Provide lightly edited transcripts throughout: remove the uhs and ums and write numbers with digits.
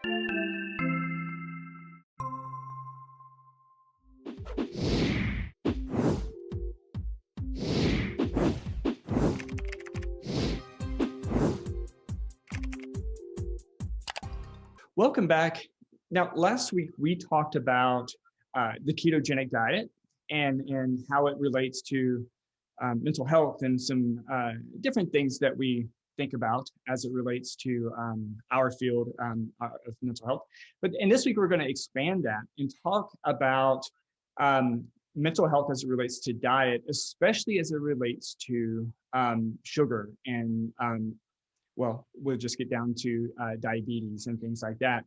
Welcome back. Now, last week we talked about the ketogenic diet and how it relates to mental health and some different things that we think about as it relates to our field of mental health. But in this week, we're going to expand that and talk about mental health as it relates to diet, especially as it relates to sugar and well, we'll just get down to diabetes and things like that.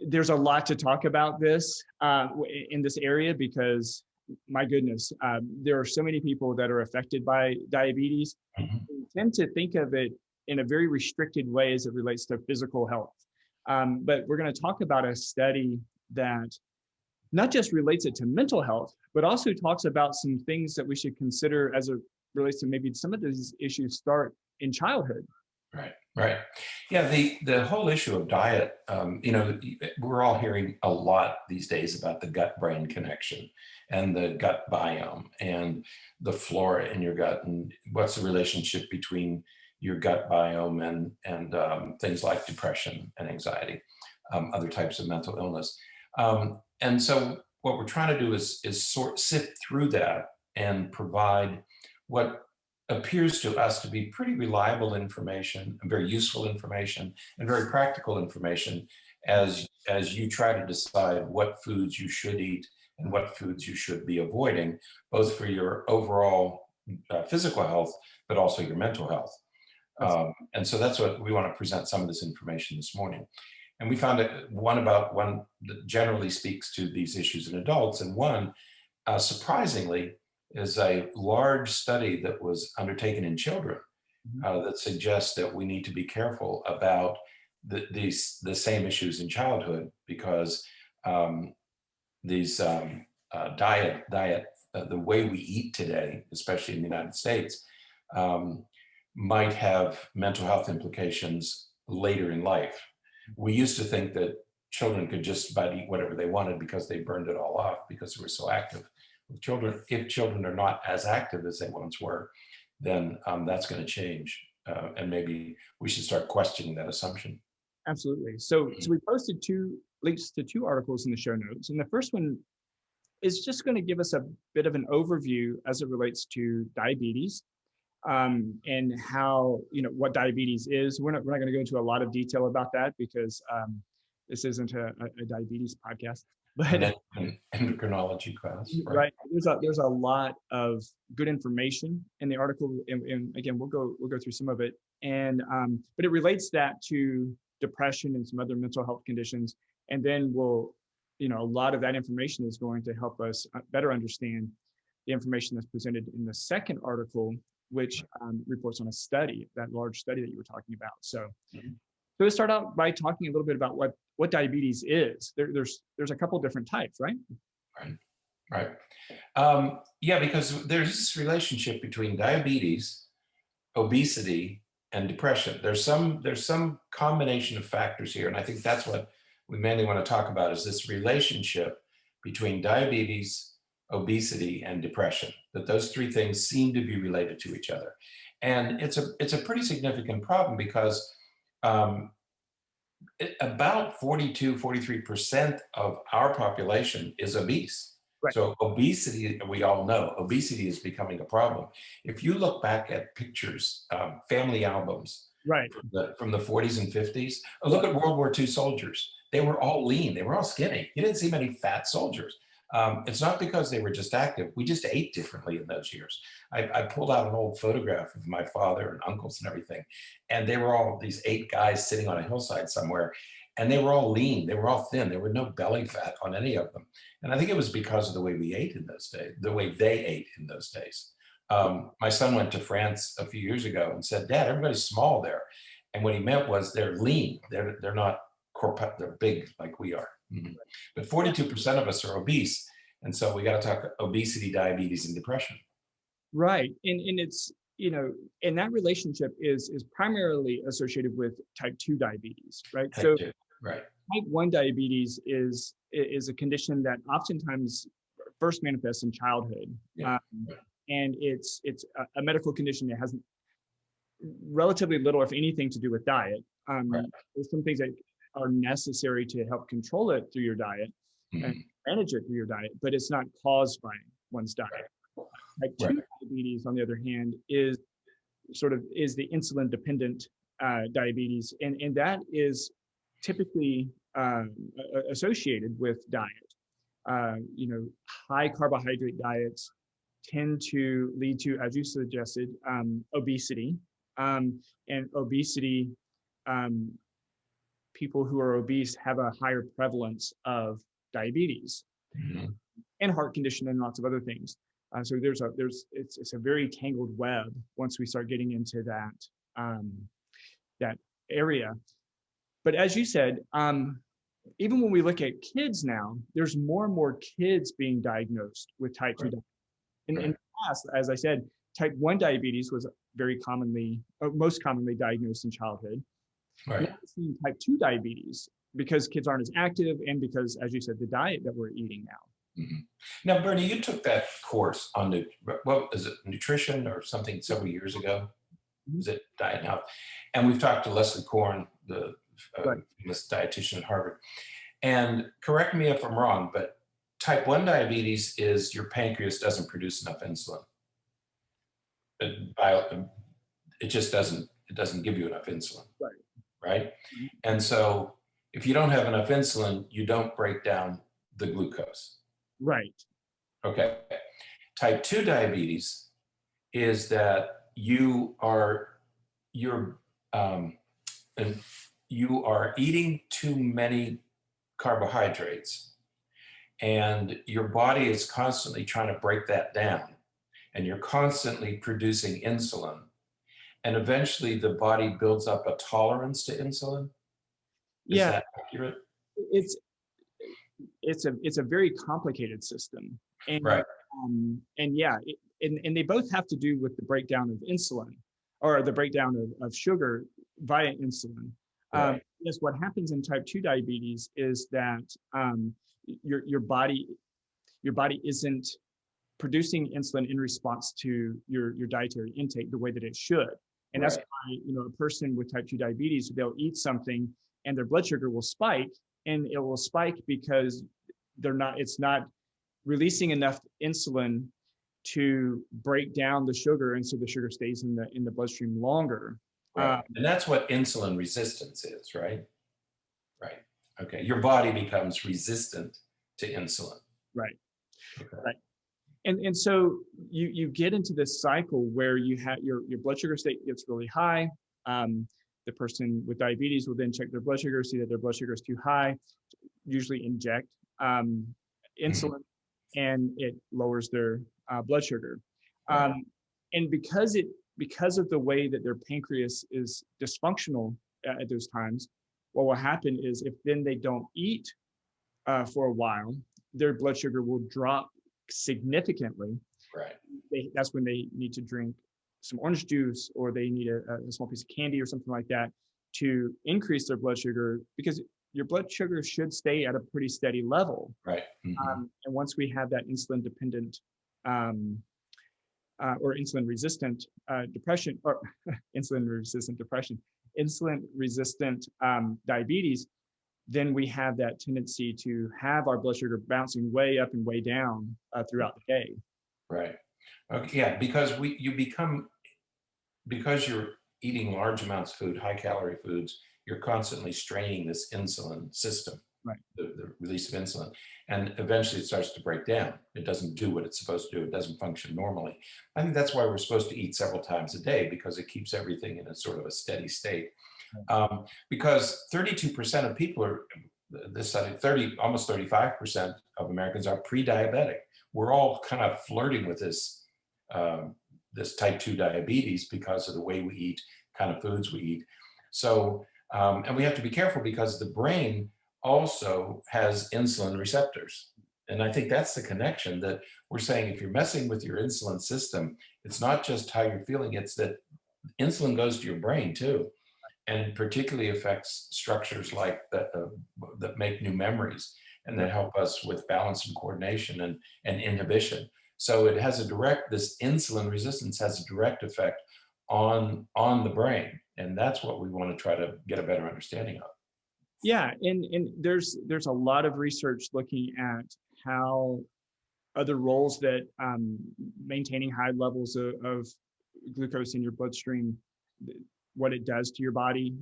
There's a lot to talk about this in this area because, my goodness, there are so many people that are affected by diabetes. We tend to think of it in a very restricted way as it relates to physical health. But we're going to talk about a study that not just relates it to mental health, but also talks about some things that we should consider as it relates to maybe some of these issues start in childhood. Right. Yeah, the whole issue of diet, we're all hearing a lot these days about the gut-brain connection and the gut biome and the flora in your gut and what's the relationship between your gut biome and things like depression and anxiety, other types of mental illness. And so what we're trying to do is sift through that and provide what appears to us to be pretty reliable information and very useful information and very practical information as you try to decide what foods you should eat and what foods you should be avoiding, both for your overall physical health, but also your mental health. And so that's what we want to present some of this information this morning. And we found one that generally speaks to these issues in adults, and one, surprisingly, is a large study that was undertaken in children that suggests that we need to be careful about the same issues in childhood because these diet, the way we eat today, especially in the United States, might have mental health implications later in life. We used to think that children could just about eat whatever they wanted because they burned it all off because they were so active. If children are not as active as they once were, then that's going to change. And maybe we should start questioning that assumption. Absolutely. So we posted links to two articles in the show notes. And the first one is just going to give us a bit of an overview as it relates to diabetes and how, what diabetes is. We're not going to go into a lot of detail about that because this isn't a diabetes podcast. But endocrinology class, right? There's a lot of good information in the article, and again, we'll go through some of it, and but it relates that to depression and some other mental health conditions, and then a lot of that information is going to help us better understand the information that's presented in the second article, which reports on a study, that large study that you were talking about. So let's start out by talking a little bit about what diabetes is. There's a couple different types, right? Right. Yeah, because there's this relationship between diabetes, obesity, and depression. There's some combination of factors here, and I think that's what we mainly want to talk about is this relationship between diabetes, obesity, and depression. That those three things seem to be related to each other, and it's a pretty significant problem because about 43% of our population is obese. Right. So obesity, we all know, obesity is becoming a problem. If you look back at pictures, family albums right. from the 40s and 50s, look at World War II soldiers. They were all lean. They were all skinny. You didn't see many fat soldiers. It's not because they were just active. We just ate differently in those years. I pulled out an old photograph of my father and uncles and everything, and they were all these 8 guys sitting on a hillside somewhere, and they were all lean. They were all thin. There were no belly fat on any of them. And I think it was because of the way we ate in those days, the way they ate in those days. My son went to France a few years ago and said, "Dad, everybody's small there." And what he meant was they're lean. They're not corpulent. They're big like we are. Mm-hmm. But 42% of us are obese. And so we got to talk obesity, diabetes, and depression. Right. And it's and that relationship is primarily associated with type 2 diabetes, right? Type So 2, right. type 1 diabetes is a condition that oftentimes first manifests in childhood. Yeah. And it's a medical condition that has relatively little, if anything, to do with diet. Right. There's some things that are necessary to help control it through your diet and manage it through your diet, but it's not caused by one's diet. Type 2 diabetes, on the other hand, is the insulin dependent diabetes, and that is typically associated with diet. High carbohydrate diets tend to lead to, as you suggested, obesity. And obesity, people who are obese have a higher prevalence of diabetes and heart condition and lots of other things. So it's a very tangled web once we start getting into that area. But as you said, even when we look at kids now, there's more and more kids being diagnosed with type 2 diabetes. In the past, as I said, type 1 diabetes was most commonly diagnosed in childhood. Now we're seeing type 2 diabetes because kids aren't as active and because, as you said, the diet that we're eating now. Now, Bernie, you took that course on nutrition or something several years ago? Is it diet and health? And we've talked to Leslie Korn, the famous dietitian at Harvard. And correct me if I'm wrong, but type 1 diabetes is your pancreas doesn't produce enough insulin. It just doesn't give you enough insulin. Right? And so if you don't have enough insulin, you don't break down the glucose. Right. Okay. Type 2 diabetes is that you are eating too many carbohydrates, and your body is constantly trying to break that down, and you're constantly producing insulin, and eventually the body builds up a tolerance to insulin. Is that accurate? It's a very complicated system, and and they both have to do with the breakdown of insulin or the breakdown of sugar via insulin. Yes, what happens in type 2 diabetes is that your body isn't producing insulin in response to your dietary intake the way that it should, and that's why a person with type 2 diabetes, they'll eat something and their blood sugar will spike, and it will spike because it's not releasing enough insulin to break down the sugar, and so the sugar stays in the bloodstream longer. And that's what insulin resistance is, right? Right. Okay. Your body becomes resistant to insulin. Right. Okay. Right. And so you get into this cycle where you have your blood sugar state gets really high. The person with diabetes will then check their blood sugar, see that their blood sugar is too high, usually inject insulin, and it lowers their blood sugar. And because of the way that their pancreas is dysfunctional at those times, what will happen is if then they don't eat for a while, their blood sugar will drop significantly. That's when they need to drink some orange juice, or they need a small piece of candy or something like that to increase their blood sugar, because your blood sugar should stay at a pretty steady level. And once we have that insulin dependent or insulin resistant depression, or insulin resistant diabetes, then we have that tendency to have our blood sugar bouncing way up and way down throughout the day. Right. Okay. Yeah, because you're eating large amounts of food, high calorie foods, you're constantly straining this insulin system, the release of insulin, and eventually it starts to break down. It doesn't do what it's supposed to do. It doesn't function normally. I think that's why we're supposed to eat several times a day, because it keeps everything in a sort of a steady state. Because 32% of people are, this study, almost 35% of Americans are pre-diabetic. We're all kind of flirting with this this type 2 diabetes because of the way we eat, kind of foods we eat. So, and we have to be careful because the brain also has insulin receptors. And I think that's the connection, that we're saying if you're messing with your insulin system, It's not just how you're feeling, it's that insulin goes to your brain too. And it particularly affects structures like that make new memories and that help us with balance and coordination and inhibition. So it has a direct, this insulin resistance has a direct effect on the brain. And that's what we want to try to get a better understanding of. Yeah, and there's a lot of research looking at how other roles that maintaining high levels of glucose in your bloodstream, what it does to your body.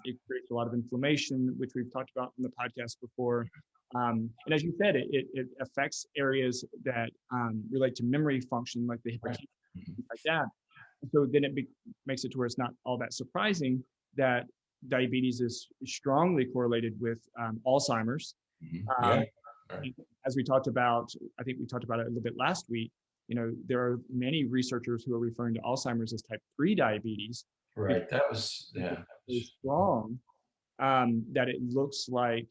It creates a lot of inflammation, which we've talked about in the podcast before. And as you said, it affects areas that relate to memory function, like the hippocampus, things like that. So then it makes it to where it's not all that surprising that diabetes is strongly correlated with Alzheimer's. Yeah. Right. As we talked about, I think we talked about it a little bit last week, there are many researchers who are referring to Alzheimer's as type 3 diabetes. Right. That was, yeah. So strong that it looks like,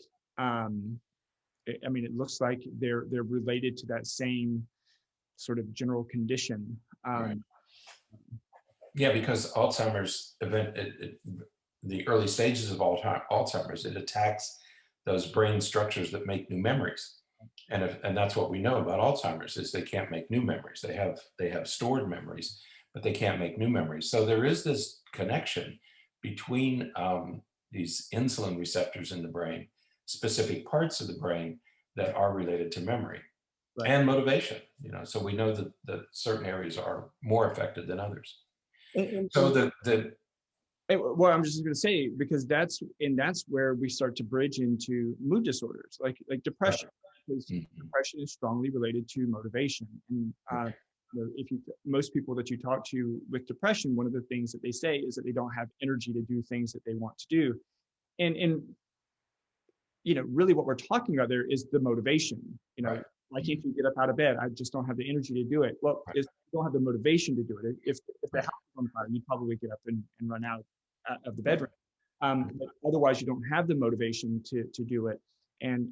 it looks like they're related to that same sort of general condition. Right. Yeah, because Alzheimer's the early stages of Alzheimer's, it attacks those brain structures that make new memories. And that's what we know about Alzheimer's is they can't make new memories. They have stored memories, but they can't make new memories. So there is this connection between these insulin receptors in the brain, specific parts of the brain that are related to memory and motivation. So we know that certain areas are more affected than others. So well, I'm just going to say, because that's where we start to bridge into mood disorders, like depression, because depression is strongly related to motivation. And most people that you talk to with depression, one of the things that they say is that they don't have energy to do things that they want to do. And really what we're talking about there is the motivation. Why can't you get up out of bed? I just don't have the energy to do it. Well, you don't have the motivation to do it. If the house is on fire, you'd probably get up and run out of the bedroom. But otherwise, you don't have the motivation to do it. And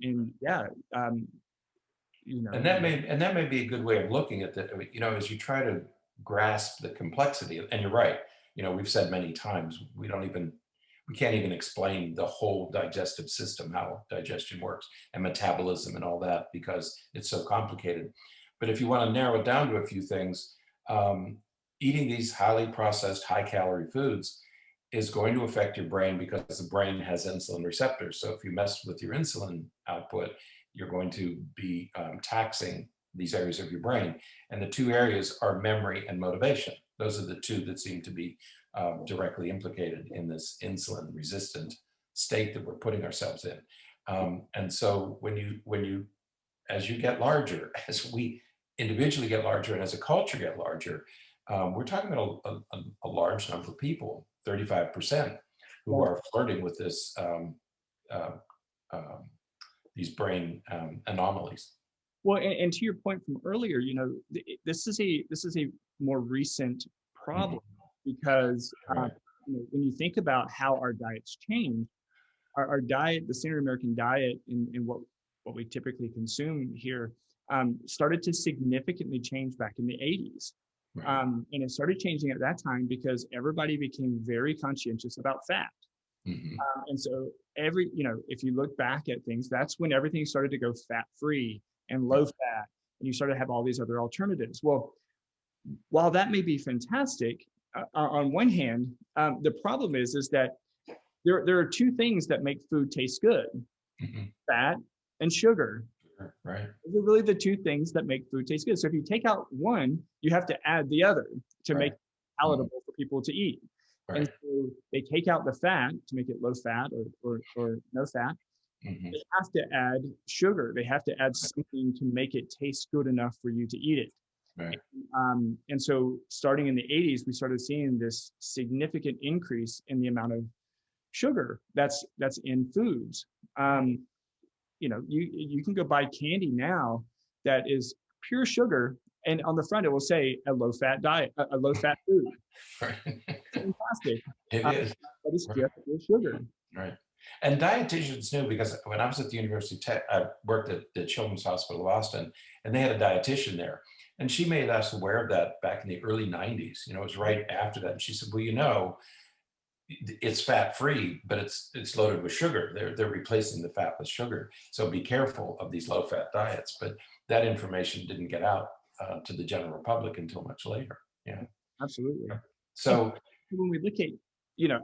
that may be a good way of looking at that. As you try to grasp the complexity. And you're right. We've said many times we can't even explain the whole digestive system, how digestion works and metabolism and all that, because it's so complicated. But if you want to narrow it down to a few things, eating these highly processed, high calorie foods is going to affect your brain because the brain has insulin receptors. So if you mess with your insulin output, you're going to be taxing these areas of your brain. And the two areas are memory and motivation. Those are the two that seem to be directly implicated in this insulin resistant state that we're putting ourselves in. And so when you, as you get larger, as we individually get larger and as a culture get larger, we're talking about a large number of people, 35%, who are flirting with this, these brain anomalies. Well, and to your point from earlier, this is a more recent problem because when you think about how our diets change, our diet, the standard American diet, in what we typically consume here, started to significantly change back in the 80s. And it started changing at that time because everybody became very conscientious about fat. And so if you look back at things, that's when everything started to go fat-free and low fat, and you started to have all these other alternatives. Well, while that may be fantastic, on one hand, the problem is that there are two things that make food taste good: fat and sugar. Right. Those are really the two things that make food taste good. So if you take out one, you have to add the other to make it palatable for people to eat. And so they take out the fat to make it low fat or no fat. They have to add sugar. They have to add something to make it taste good enough for you to eat it. Right. And so starting in the 80s, we started seeing this significant increase in the amount of sugar that's in foods. You can go buy candy now that is pure sugar, and on the front it will say a low-fat diet, a low-fat food. Fantastic. It is. But it's just pure sugar. Right. And dietitians knew, because when I was at the University of Tech, I worked at the Children's Hospital of Austin, and they had a dietitian there. And she made us aware of that back in the early 90s. You know, it was right after that. And she said, well, you know, it's fat free, but it's loaded with sugar. They're replacing the fat with sugar. So be careful of these low fat diets. But that information didn't get out to the general public until much later. Yeah, Absolutely. so when we look at,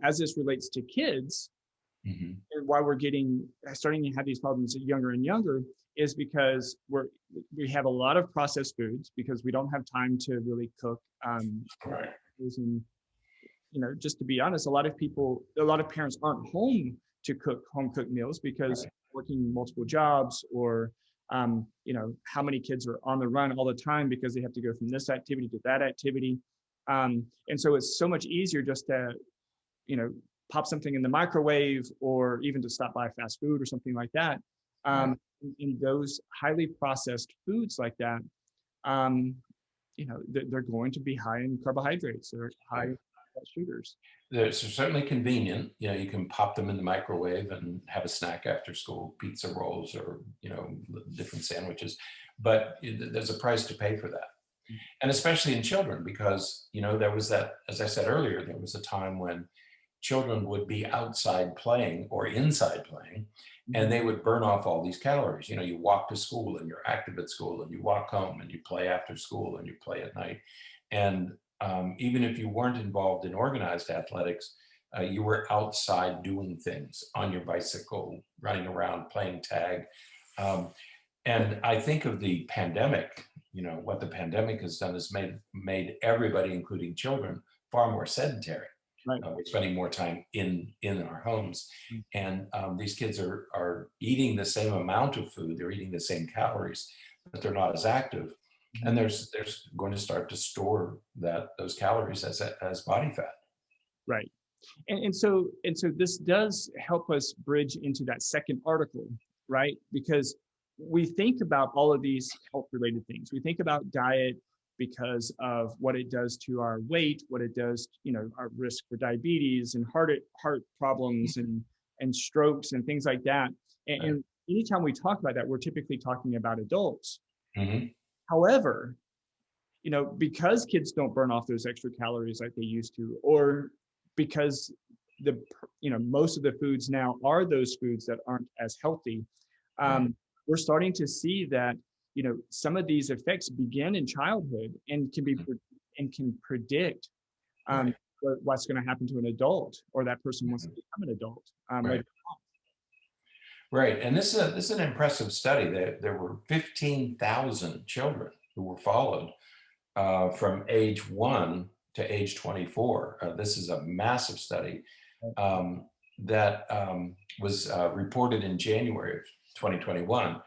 as this relates to kids, mm-hmm. and why we're starting to have these problems younger and younger is because we have a lot of processed foods because we don't have time to really cook. Right. And, just to be honest, a lot of parents aren't home to cook home cooked meals because working multiple jobs or, how many kids are on the run all the time because they have to go from this activity to that activity. And so it's so much easier just to, pop something in the microwave or even to stop by fast food or something like that. In those highly processed foods like that, they're going to be high in carbohydrates. They're high in sugars. They're certainly convenient. You know, you can pop them in the microwave and have a snack after school, pizza rolls or, different sandwiches. But there's a price to pay for that. And especially in children, because, there was that, as I said earlier, there was a time when children would be outside playing or inside playing, and they would burn off all these calories. You walk to school and you're active at school, and you walk home and you play after school and you play at night. And even if you weren't involved in organized athletics, you were outside doing things on your bicycle, running around, playing tag. And I think of the pandemic, what the pandemic has done is made everybody, including children, far more sedentary. Right. We're spending more time in our homes, and these kids are eating the same amount of food. They're eating the same calories, but they're not as active, and they're going to start to store those calories as body fat. Right, and so this does help us bridge into that second article, right? Because we think about all of these health-related things. We think about diet because of what it does to our weight, what it does, our risk for diabetes and heart problems and strokes and things like that. And anytime we talk about that, we're typically talking about adults. Mm-hmm. However, because kids don't burn off those extra calories like they used to, or because most of the foods now are those foods that aren't as healthy, we're starting to see that some of these effects begin in childhood and can predict what's going to happen to an adult, or that person wants to become an adult. Right, and this is an impressive study. There were 15,000 children who were followed from age 1 to age 24. This is a massive study that was reported in January of 2021.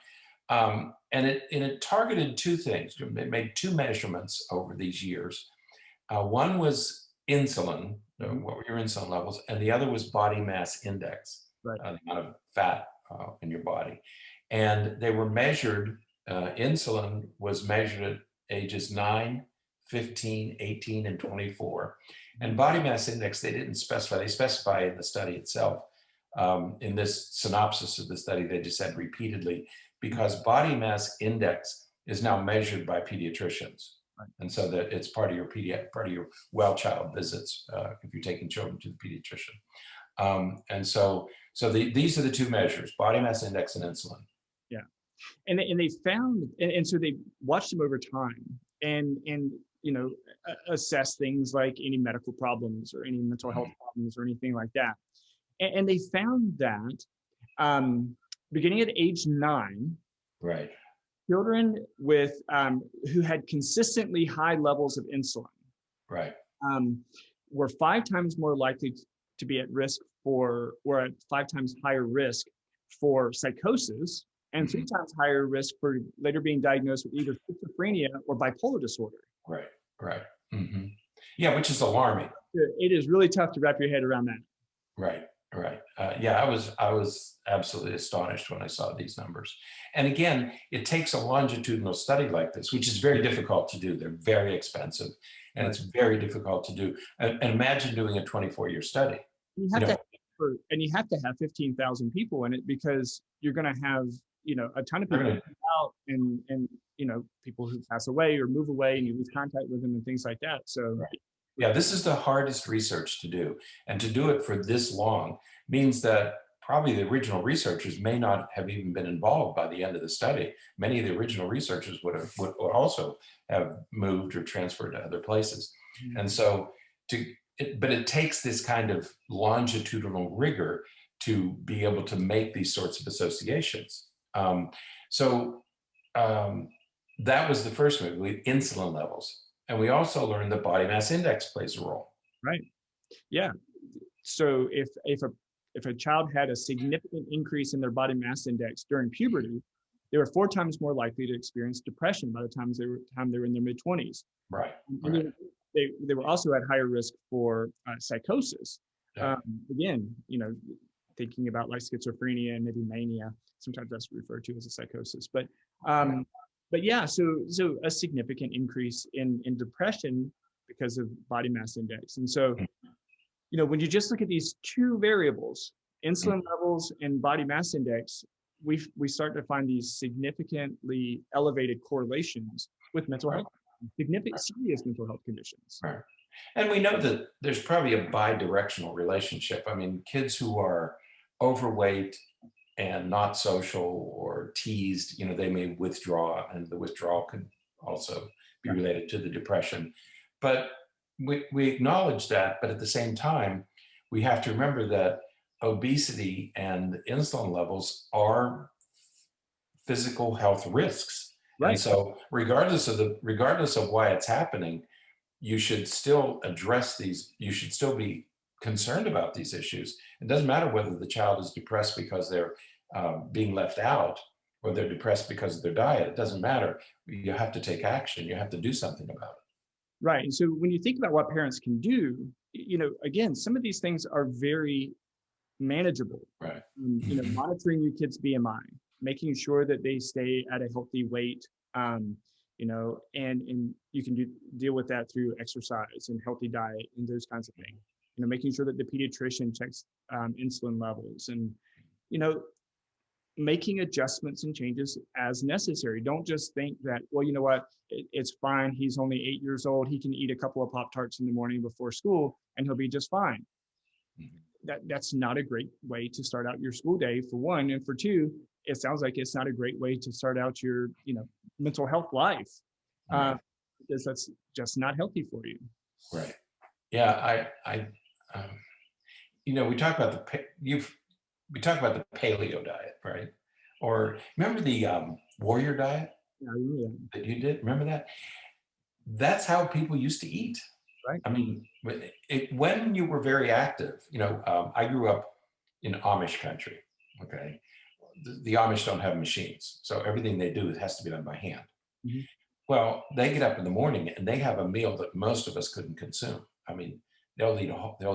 And it targeted two things. It made two measurements over these years. One was insulin, what were your insulin levels, and the other was body mass index, the amount of fat in your body. And they were measured, insulin was measured at ages 9, 15, 18, and 24. And body mass index, they didn't specify. They specify in the study itself. In this synopsis of the study, they just said repeatedly, because body mass index is now measured by pediatricians. And so that it's part of your well child visits if you're taking children to the pediatrician. And so these are the two measures: body mass index and insulin. Yeah, and they found, and so they watched them over time, and assess things like any medical problems or any mental health problems or anything like that. And they found that beginning at age 9, right, children with who had consistently high levels of insulin, right, were 5 times more likely to be at risk or at 5 times higher risk for psychosis, and 3 times higher risk for later being diagnosed with either schizophrenia or bipolar disorder. Right, right. Mm-hmm. Yeah, which is alarming. It is really tough to wrap your head around that. Right. Right. Yeah, I was absolutely astonished when I saw these numbers. And again, it takes a longitudinal study like this, which is very difficult to do. They're very expensive, and it's very difficult to do. And imagine doing a 24-year study. You have to have 15,000 people in it, because you're going to have a ton of people out and people who pass away or move away and you lose contact with them and things like that. So Right. Yeah, this is the hardest research to do. And to do it for this long means that probably the original researchers may not have even been involved by the end of the study. Many of the original researchers would also have moved or transferred to other places. Mhm. And so but it takes this kind of longitudinal rigor to be able to make these sorts of associations. So um, that was the first move, insulin levels. And we also learned that body mass index plays a role. Right. Yeah. So if a child had a significant increase in their body mass index during puberty, they were 4 times more likely to experience depression by the time they were in their mid-20s. Right. And Right. they were also at higher risk for psychosis. Yeah. Again, thinking about like schizophrenia and maybe mania. Sometimes that's referred to as a psychosis. But yeah, so a significant increase in depression because of body mass index. And so, when you just look at these 2 variables, insulin levels and body mass index, we start to find these significantly elevated correlations with mental health, significant serious mental health conditions. Right. And we know that there's probably a bi-directional relationship. I mean, kids who are overweight and not social or teased, they may withdraw, and the withdrawal could also be related to the depression. But we acknowledge that, but at the same time, we have to remember that obesity and insulin levels are physical health risks. Right. And so regardless of why it's happening, you should still address these, you should still be concerned about these issues. It doesn't matter whether the child is depressed because they're being left out or they're depressed because of their diet. It doesn't matter. You have to take action. You have to do something about it. Right. And so when you think about what parents can do, again, some of these things are very manageable. Right. Monitoring your kids' BMI, making sure that they stay at a healthy weight, and you can deal with that through exercise and healthy diet and those kinds of things. Making sure that the pediatrician checks insulin levels and, making adjustments and changes as necessary. Don't just think that, well, you know what, it's fine. He's only 8 years old. He can eat a couple of Pop-Tarts in the morning before school and he'll be just fine. That's not a great way to start out your school day, for one. And for two, it sounds like it's not a great way to start out your, mental health life, because that's just not healthy for you. Right. Yeah. We talk about we talk about the paleo diet, right? Or remember the warrior diet that you did? Remember that? That's how people used to eat. Right. I mean, when you were very active, I grew up in Amish country. Okay. The Amish don't have machines. So everything they do, it has to be done by hand. Mm-hmm. Well, they get up in the morning and they have a meal that most of us couldn't consume. I mean, they'll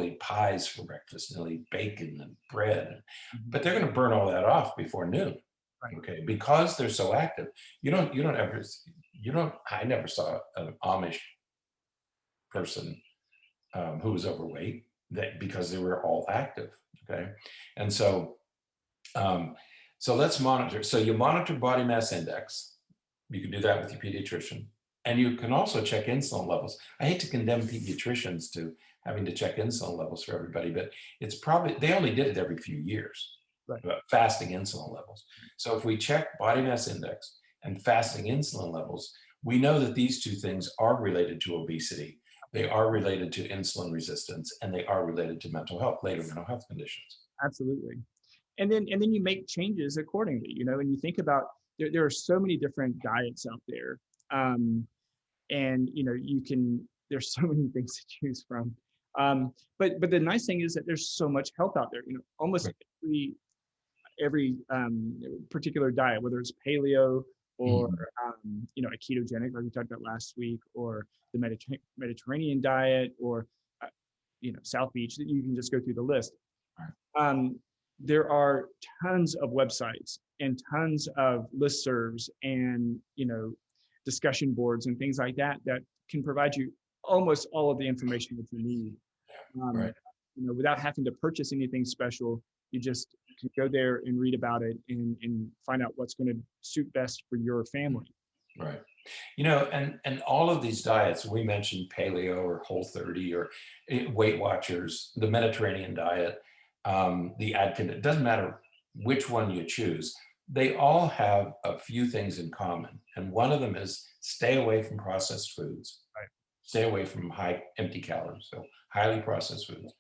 eat pies for breakfast, and they'll eat bacon and bread, but they're going to burn all that off before noon. Right. Okay, because they're so active. I never saw an Amish person who was overweight because they were all active. Okay, and so let's monitor. So you monitor body mass index. You can do that with your pediatrician, and you can also check insulin levels. I hate to condemn pediatricians to having to check insulin levels for everybody, but it's probably, they only did it every few years. Right. Fasting insulin levels. So if we check body mass index and fasting insulin levels, we know that these 2 things are related to obesity. They are related to insulin resistance, and they are related to later mental health conditions. Absolutely. And then you make changes accordingly, and you think about, there are so many different diets out there. And there's so many things to choose from. But the nice thing is that there's so much help out there. Almost every particular diet, whether it's paleo or a ketogenic, like we talked about last week, or the Mediterranean diet, or South Beach, that you can just go through the list. There are tons of websites and tons of listservs and discussion boards and things like that can provide you almost all of the information that you need. Without having to purchase anything special. You just can go there and read about it and find out what's going to suit best for your family. Right. You know, and all of these diets, we mentioned paleo or Whole30 or Weight Watchers, the Mediterranean diet, the Atkins, it doesn't matter which one you choose. They all have a few things in common. And one of them is stay away from processed foods, Right. stay away from high empty calories, so highly processed foods,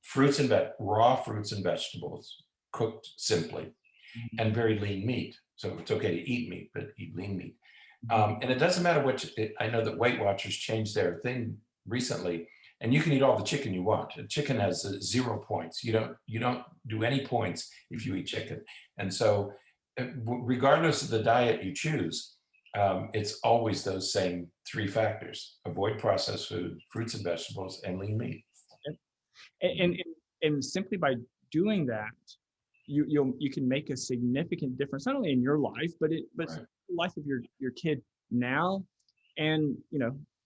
fruits and raw fruits and vegetables, cooked simply, Mhm. and very lean meat. So it's okay to eat meat, but eat lean meat. Mhm. And it doesn't matter I know that Weight Watchers changed their thing recently, and you can eat all the chicken you want. A chicken has 0 points. You don't do any points if you eat chicken. And so, regardless of the diet you choose, it's always those same three factors: avoid processed food, fruits and vegetables, and lean meat. Yep. And simply by doing that, you can make a significant difference not only in your life, but Right. the life of your kid now, and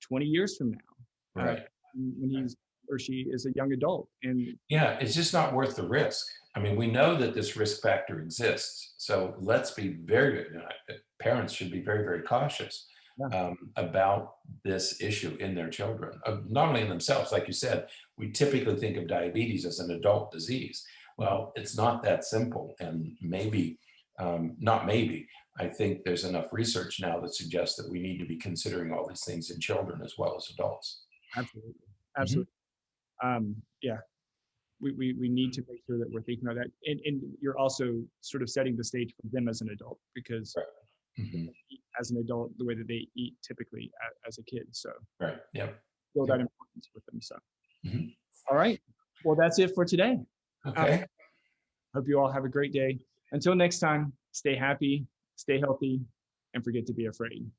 20 years from now, Right. when he's or she is a young adult. And Yeah, it's just not worth the risk. I mean, we know that this risk factor exists. So let's be parents should be very, very cautious yeah, about this issue in their children, not only in themselves. Like you said, we typically think of diabetes as an adult disease. Well, it's not that simple. And maybe, not maybe, I think there's enough research now that suggests that we need to be considering all these things in children as well as adults. absolutely, Mhm. absolutely. Yeah, we need to make sure that we're thinking about that, and you're also sort of setting the stage for them as an adult, because Right. Mhm. as an adult the way that they eat typically as a kid, so Right. Yep. feel that Yep. importance with them. So Mhm. all right, well, that's it for today. uh, Okay. Hope you all have a great day. Until next time, stay happy, stay healthy, and forget to be afraid.